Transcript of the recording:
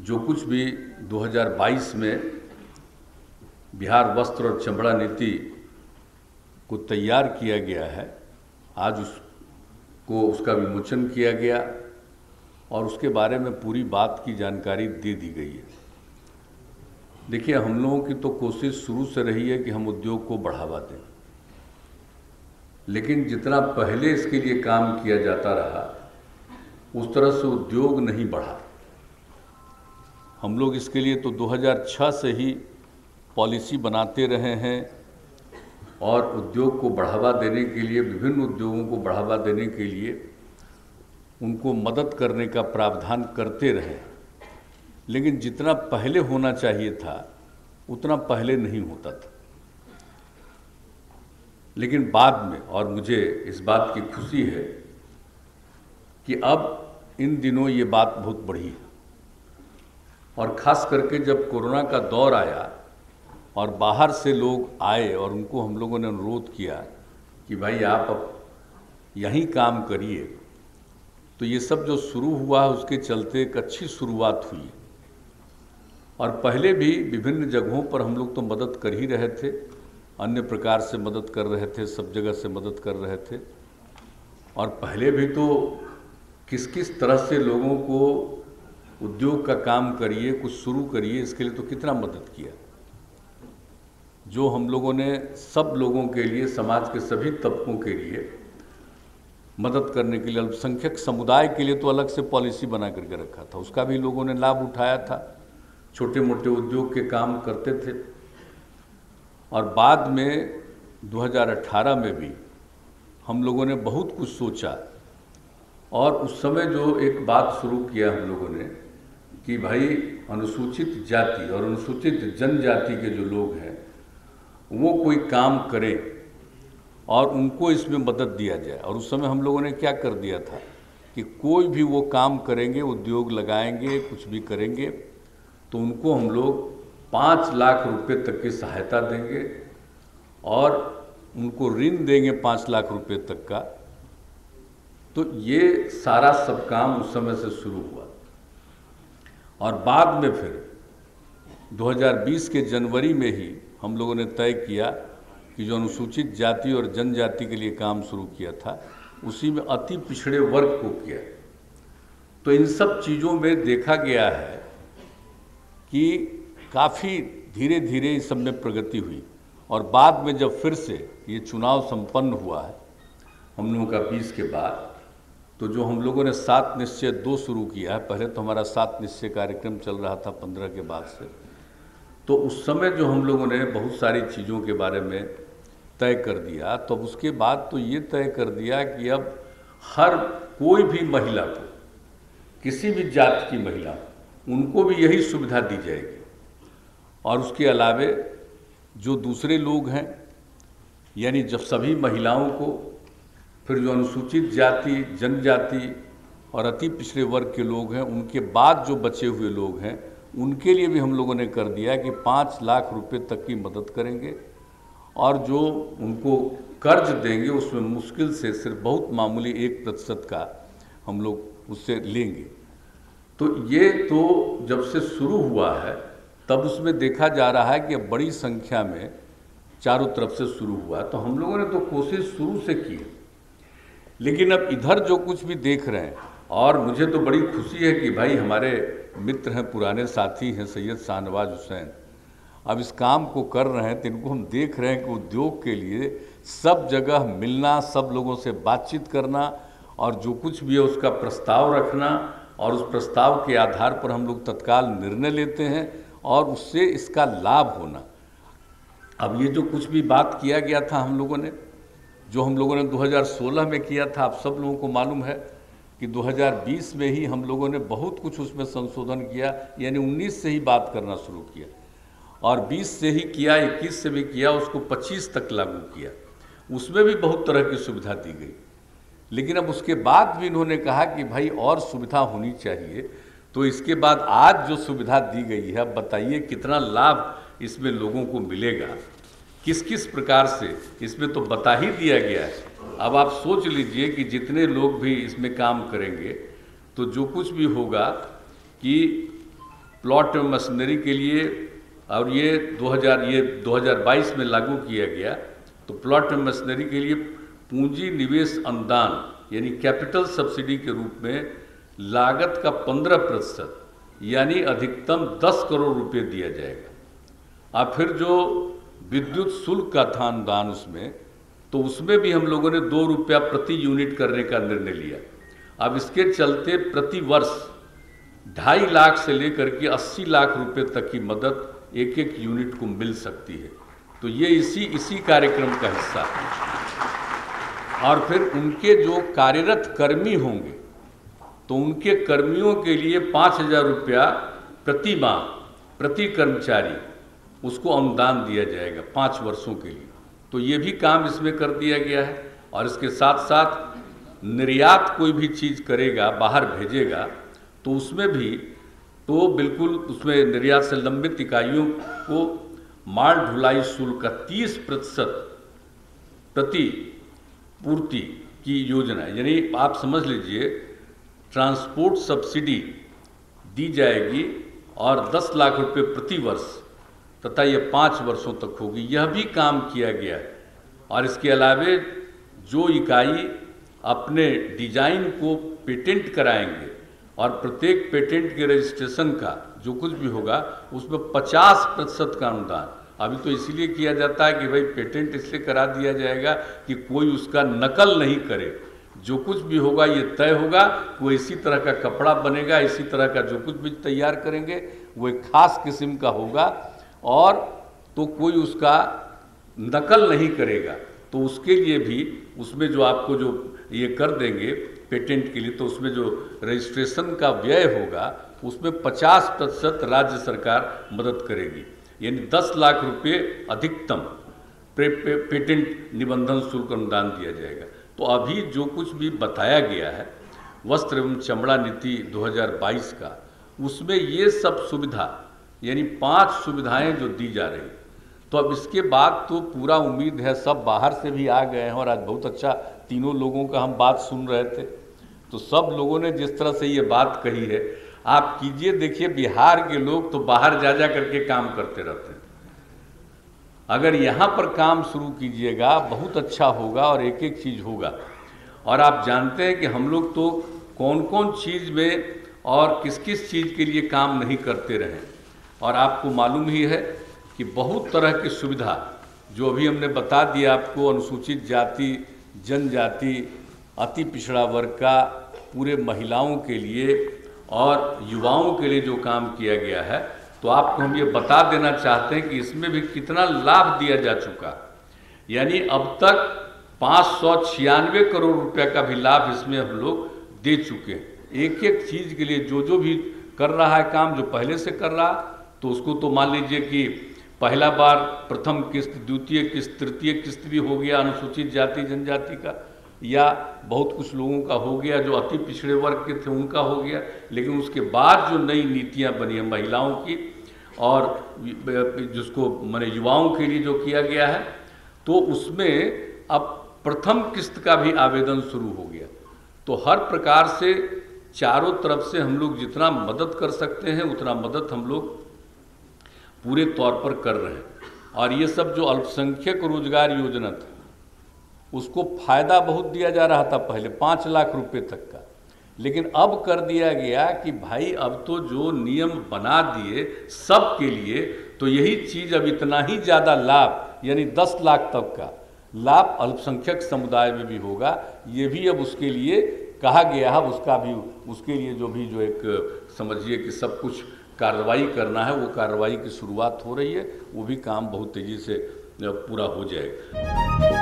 जो कुछ भी 2022 में बिहार वस्त्र और चमड़ा नीति को तैयार किया गया है, आज उसका विमोचन किया गया और उसके बारे में पूरी बात की जानकारी दे दी गई है। देखिए, हम लोगों की तो कोशिश शुरू से रही है कि हम उद्योग को बढ़ावा दें, लेकिन जितना पहले इसके लिए काम किया जाता रहा उस तरह से उद्योग नहीं बढ़ा। हम लोग इसके लिए तो 2006 से ही पॉलिसी बनाते रहे हैं और उद्योग को बढ़ावा देने के लिए, विभिन्न उद्योगों को बढ़ावा देने के लिए उनको मदद करने का प्रावधान करते रहे, लेकिन जितना पहले होना चाहिए था उतना पहले नहीं होता था। लेकिन बाद में, और मुझे इस बात की खुशी है कि अब इन दिनों ये बात बहुत बढ़ी है, और ख़ास करके जब कोरोना का दौर आया और बाहर से लोग आए और उनको हम लोगों ने अनुरोध किया कि भाई आप अब यहीं काम करिए, तो ये सब जो शुरू हुआ उसके चलते एक अच्छी शुरुआत हुई। और पहले भी विभिन्न जगहों पर हम लोग तो मदद कर ही रहे थे, अन्य प्रकार से मदद कर रहे थे, सब जगह से मदद कर रहे थे। और पहले भी तो किस किस तरह से लोगों को उद्योग का काम करिए, कुछ शुरू करिए, इसके लिए तो कितना मदद किया। जो हम लोगों ने सब लोगों के लिए, समाज के सभी तबकों के लिए मदद करने के लिए, अल्पसंख्यक समुदाय के लिए तो अलग से पॉलिसी बना करके रखा था, उसका भी लोगों ने लाभ उठाया था, छोटे मोटे उद्योग के काम करते थे। और बाद में 2018 में भी हम लोगों ने बहुत कुछ सोचा और उस समय जो एक बात शुरू किया हम लोगों ने कि भाई अनुसूचित जाति और अनुसूचित जनजाति के जो लोग हैं वो कोई काम करें और उनको इसमें मदद दिया जाए। और उस समय हम लोगों ने क्या कर दिया था कि कोई भी वो काम करेंगे, उद्योग लगाएंगे, कुछ भी करेंगे, तो उनको हम लोग 5 लाख रुपए तक की सहायता देंगे और उनको ऋण देंगे 5 लाख रुपए तक का। तो ये सारा सब काम उस समय से शुरू हुआ। और बाद में फिर 2020 के जनवरी में ही हम लोगों ने तय किया कि जो अनुसूचित जाति और जनजाति के लिए काम शुरू किया था उसी में अति पिछड़े वर्ग को किया। तो इन सब चीज़ों में देखा गया है कि काफ़ी धीरे धीरे इस सब में प्रगति हुई। और बाद में जब फिर से ये चुनाव संपन्न हुआ है हम लोगों का 20 के बाद, तो जो हम लोगों ने 7 निश्चय 2 शुरू किया है, पहले तो हमारा 7 निश्चय कार्यक्रम चल रहा था 15 के बाद से, तो उस समय जो हम लोगों ने बहुत सारी चीज़ों के बारे में तय कर दिया, तो उसके बाद तो ये तय कर दिया कि अब हर कोई भी महिला को, किसी भी जाति की महिला, उनको भी यही सुविधा दी जाएगी। और उसके अलावे जो दूसरे लोग हैं, यानी जब सभी महिलाओं को, फिर जो अनुसूचित जाति, जनजाति और अति पिछड़े वर्ग के लोग हैं, उनके बाद जो बचे हुए लोग हैं, उनके लिए भी हम लोगों ने कर दिया कि 5 लाख रुपए तक की मदद करेंगे। और जो उनको कर्ज देंगे उसमें मुश्किल से सिर्फ बहुत मामूली 1% का हम लोग उससे लेंगे। तो ये तो जब से शुरू हुआ है तब उसमें देखा जा रहा है कि अब बड़ी संख्या में चारों तरफ से शुरू हुआ। तो हम लोगों ने तो कोशिश शुरू से की है, लेकिन अब इधर जो कुछ भी देख रहे हैं, और मुझे तो बड़ी खुशी है कि भाई हमारे मित्र हैं, पुराने साथी हैं, सैयद शाहनवाज हुसैन अब इस काम को कर रहे हैं। तो इनको हम देख रहे हैं कि उद्योग के लिए सब जगह मिलना, सब लोगों से बातचीत करना और जो कुछ भी है उसका प्रस्ताव रखना, और उस प्रस्ताव के आधार पर हम लोग तत्काल निर्णय लेते हैं और उससे इसका लाभ होना। अब ये जो कुछ भी बात किया गया था हम लोगों ने, जो हम लोगों ने 2016 में किया था, आप सब लोगों को मालूम है कि 2020 में ही हम लोगों ने बहुत कुछ उसमें संशोधन किया, यानी 19 से ही बात करना शुरू किया और 20 से ही किया, 21 से भी किया, उसको 25 तक लागू किया। उसमें भी बहुत तरह की सुविधा दी गई, लेकिन अब उसके बाद भी इन्होंने कहा कि भाई और सुविधा होनी चाहिए। तो इसके बाद आज जो सुविधा दी गई है, अब बताइए कितना लाभ इसमें लोगों को मिलेगा, किस किस प्रकार से, इसमें तो बता ही दिया गया है। अब आप सोच लीजिए कि जितने लोग भी इसमें काम करेंगे तो जो कुछ भी होगा कि प्लॉट मशीनरी के लिए, और ये 2022 में लागू किया गया। तो प्लॉट मशीनरी के लिए पूंजी निवेश अनुदान यानी कैपिटल सब्सिडी के रूप में लागत का 15% यानी अधिकतम 10 करोड़ रुपए दिया जाएगा। और फिर जो विद्युत शुल्क का था अनुदान उसमें, तो उसमें भी हम लोगों ने 2 रुपया प्रति यूनिट करने का निर्णय लिया। अब इसके चलते प्रति वर्ष 2.5 लाख से लेकर के 80 लाख रुपए तक की मदद एक एक यूनिट को मिल सकती है। तो ये इसी कार्यक्रम का हिस्सा है। और फिर उनके जो कार्यरत कर्मी होंगे तो उनके कर्मियों के लिए 5,000 रुपया प्रति माह प्रति कर्मचारी उसको अनुदान दिया जाएगा 5 वर्षों के लिए। तो ये भी काम इसमें कर दिया गया है। और इसके साथ साथ निर्यात कोई भी चीज़ करेगा, बाहर भेजेगा, तो उसमें भी तो बिल्कुल उसमें निर्यात से लंबित इकाइयों को माल ढुलाई शुल्क का 30% प्रति पूर्ति की योजना, यानी आप समझ लीजिए ट्रांसपोर्ट सब्सिडी दी जाएगी और 10 लाख रुपए प्रति वर्ष तथा ये 5 वर्षों तक होगी। यह भी काम किया गया है। और इसके अलावे जो इकाई अपने डिजाइन को पेटेंट कराएंगे और प्रत्येक पेटेंट के रजिस्ट्रेशन का जो कुछ भी होगा उसमें 50% का अनुदान। अभी तो इसीलिए किया जाता है कि भाई पेटेंट इसलिए करा दिया जाएगा कि कोई उसका नकल नहीं करे। जो कुछ भी होगा ये तय होगा, वो इसी तरह का कपड़ा बनेगा, इसी तरह का जो कुछ भी तैयार करेंगे वो एक खास किस्म का होगा और तो कोई उसका नकल नहीं करेगा। तो उसके लिए भी उसमें जो आपको जो ये कर देंगे पेटेंट के लिए, तो उसमें जो रजिस्ट्रेशन का व्यय होगा उसमें 50% राज्य सरकार मदद करेगी, यानी 10 लाख रुपए अधिकतम पेटेंट निबंधन शुल्क अनुदान दिया जाएगा। तो अभी जो कुछ भी बताया गया है वस्त्र एवं चमड़ा नीति 2022 का, उसमें ये सब सुविधा यानी 5 सुविधाएं जो दी जा रही। तो अब इसके बाद तो पूरा उम्मीद है, सब बाहर से भी आ गए हैं और आज बहुत अच्छा तीनों लोगों का हम बात सुन रहे थे। तो सब लोगों ने जिस तरह से ये बात कही है, आप कीजिए, देखिए बिहार के लोग तो बाहर जा करके काम करते रहते हैं। अगर यहाँ पर काम शुरू कीजिएगा बहुत अच्छा होगा और एक एक चीज़ होगा। और आप जानते हैं कि हम लोग तो कौन कौन चीज़ में और किस किस चीज़ के लिए काम नहीं करते रहे। और आपको मालूम ही है कि बहुत तरह की सुविधा जो अभी हमने बता दिया आपको, अनुसूचित जाति जनजाति अति पिछड़ा वर्ग का पूरे महिलाओं के लिए और युवाओं के लिए जो काम किया गया है, तो आपको हम ये बता देना चाहते हैं कि इसमें भी कितना लाभ दिया जा चुका। यानी अब तक 596 करोड़ रुपया का भी लाभ इसमें हम लोग दे चुके हैं। एक एक चीज़ के लिए जो भी कर रहा है काम, जो पहले से कर रहा, तो उसको तो मान लीजिए कि पहला बार प्रथम किस्त, द्वितीय किस्त, तृतीय किस्त भी हो गया अनुसूचित जाति जनजाति का, या बहुत कुछ लोगों का हो गया जो अति पिछड़े वर्ग के थे उनका हो गया। लेकिन उसके बाद जो नई नीतियां बनी हैं महिलाओं की और जिसको माने युवाओं के लिए जो किया गया है, तो उसमें अब प्रथम किस्त का भी आवेदन शुरू हो गया। तो हर प्रकार से चारों तरफ से हम लोग जितना मदद कर सकते हैं उतना मदद हम लोग पूरे तौर पर कर रहे हैं। और ये सब जो अल्पसंख्यक रोजगार योजना था उसको फ़ायदा बहुत दिया जा रहा था पहले 5 लाख रुपए तक का, लेकिन अब कर दिया गया कि भाई अब तो जो नियम बना दिए सब के लिए, तो यही चीज़ अब इतना ही ज़्यादा लाभ यानी 10 लाख तक का लाभ अल्पसंख्यक समुदाय में भी होगा। ये भी अब उसके लिए कहा गया है, उसका भी उसके लिए जो एक समझिए कि सब कुछ कार्रवाई करना है, वो कार्रवाई की शुरुआत हो रही है। वो भी काम बहुत तेज़ी से पूरा हो जाएगा।